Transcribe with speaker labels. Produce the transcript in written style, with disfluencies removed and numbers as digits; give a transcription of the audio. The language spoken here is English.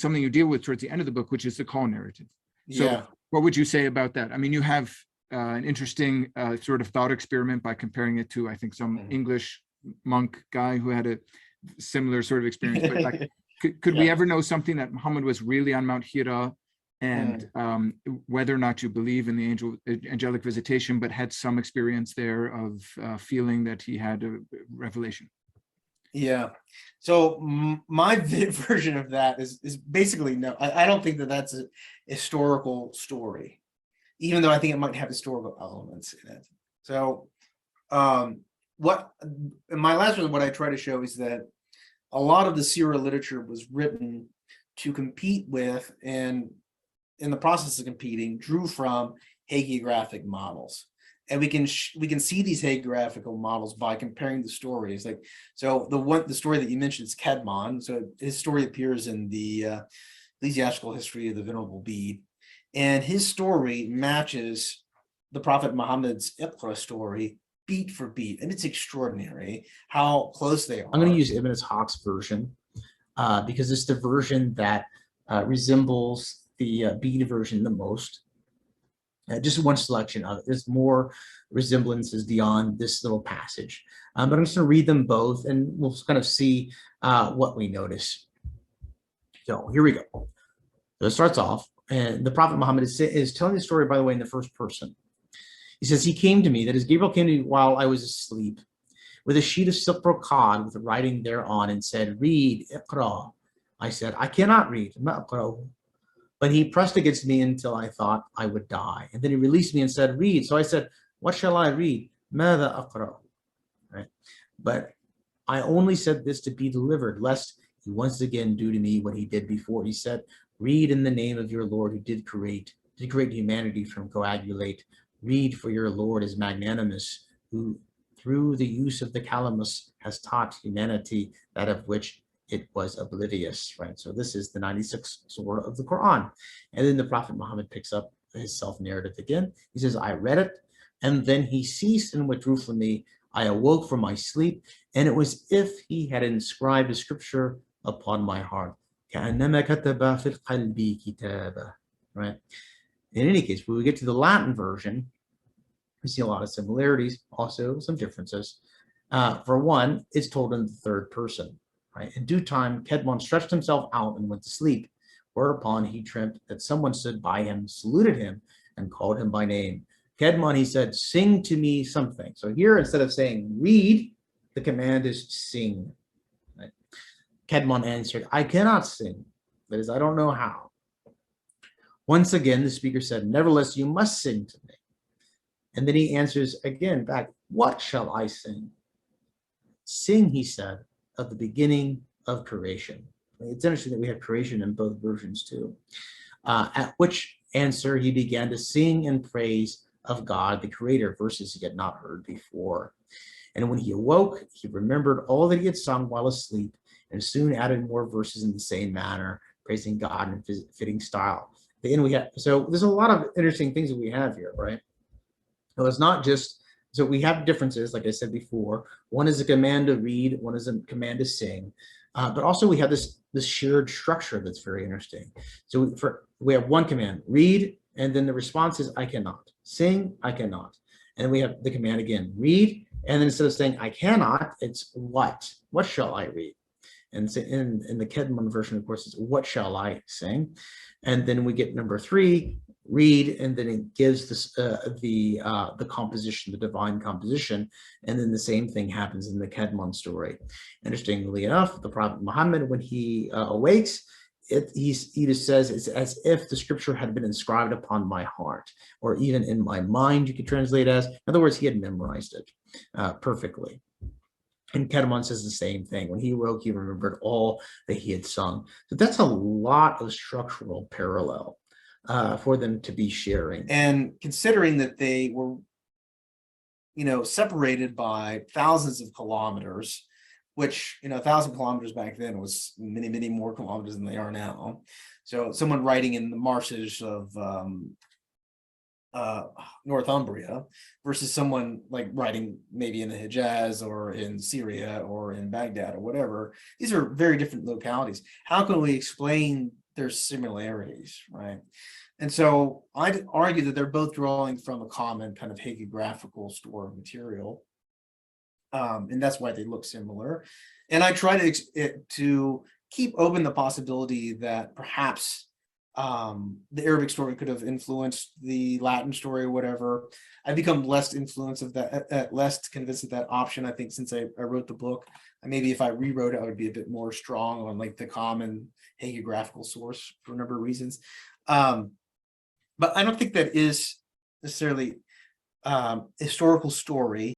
Speaker 1: something you deal with towards the end of the book, which is the call narrative. So
Speaker 2: Yeah.
Speaker 1: what would you say about that? I mean, you have an interesting sort of thought experiment by comparing it to, I think, some English monk guy who had a similar sort of experience. But like, could we ever know something that Muhammad was really on Mount Hira, and whether or not you believe in the angelic visitation, but had some experience there of feeling that he had a revelation?
Speaker 2: Yeah. So my version of that is basically no. I don't think that that's a historical story, even though I think it might have historical elements in it. So what in my last one, what I try to show is that a lot of the sirah literature was written to compete with, and in the process of competing, drew from hagiographic models. And we can see these hagiographical models by comparing the stories. Like, so the story that you mentioned is Cædmon. So his story appears in the ecclesiastical history of the Venerable Bede, and his story matches the Prophet Muhammad's Iqra story beat for beat, and it's extraordinary how close they are.
Speaker 3: I'm going to use Ibn Ishaq's version because it's the version that resembles the Bede version the most. Just one selection of it. There's more resemblances beyond this little passage. But I'm just going to read them both, and we'll kind of see what we notice. So here we go. So it starts off, and the Prophet Muhammad is telling the story, by the way, in the first person. He says, he came to me, that is, Gabriel came to me while I was asleep, with a sheet of silk brocade with writing thereon, and said, read, Iqra. I said, I cannot read. But he pressed against me until I thought I would die. And then he released me and said, read. So I said, what shall I read? Mada aqra. Right? But I only said this to be delivered, lest he once again do to me what he did before. He said, read in the name of your Lord who did create humanity from coagulate. Read, for your Lord is magnanimous, who through the use of the calamus has taught humanity that of which it was oblivious, right? So this is the 96th surah of the Quran. And then the Prophet Muhammad picks up his self-narrative again. He says, I read it, and then he ceased and withdrew from me. I awoke from my sleep, and it was if he had inscribed a scripture upon my heart. Right? In any case, when we get to the Latin version, we see a lot of similarities, also some differences. For one, it's told in the third person. Right? In due time, Cædmon stretched himself out and went to sleep, whereupon he dreamt that someone stood by him, saluted him, and called him by name. Cædmon, he said, sing to me something. So here, instead of saying read, the command is sing. Right? Cædmon answered, I cannot sing. That is, I don't know how. Once again, the speaker said, nevertheless, you must sing to me. And then he answers again back, what shall I sing? Sing, he said, of the beginning of creation. It's interesting that we have creation in both versions too. At which answer he began to sing in praise of God, the creator, verses he had not heard before. And when he awoke, he remembered all that he had sung while asleep, and soon added more verses in the same manner, praising God in fitting style. At the end we have, so there's a lot of interesting things that we have here, right? So it's not just, so we have differences, like I said before. One is a command to read, one is a command to sing. But also we have this shared structure that's very interesting. So we have one command, read, and then the response is I cannot. Sing, I cannot. And we have the command again, read, and then instead of saying I cannot, it's what? What shall I read? And so in the Cædmon version, of course, it's what shall I sing? And then we get number 3, read, and then it gives this the composition, the divine composition, and then the same thing happens in the Cædmon story. Interestingly enough, the Prophet Muhammad, when he awakes, he just says it's as if the scripture had been inscribed upon my heart, or even in my mind, you could translate as. In other words, he had memorized it perfectly. And Cædmon says the same thing. When he awoke, he remembered all that he had sung. So that's a lot of structural parallel for them to be sharing.
Speaker 2: And considering that they were, separated by thousands of kilometers, which, 1,000 kilometers back then was many, many more kilometers than they are now. So someone writing in the marshes of Northumbria versus someone like writing maybe in the Hijaz or in Syria or in Baghdad or whatever, these are very different localities. How can we explain there's similarities, right? And so I'd argue that they're both drawing from a common kind of hagiographical store of material. And that's why they look similar. And I try to keep open the possibility that perhaps the Arabic story could have influenced the Latin story or whatever. I've become less influenced of that, less convinced of that option, I think, since I wrote the book. And maybe if I rewrote it, I would be a bit more strong on like the common hagiographical source for a number of reasons. But I don't think that is necessarily historical story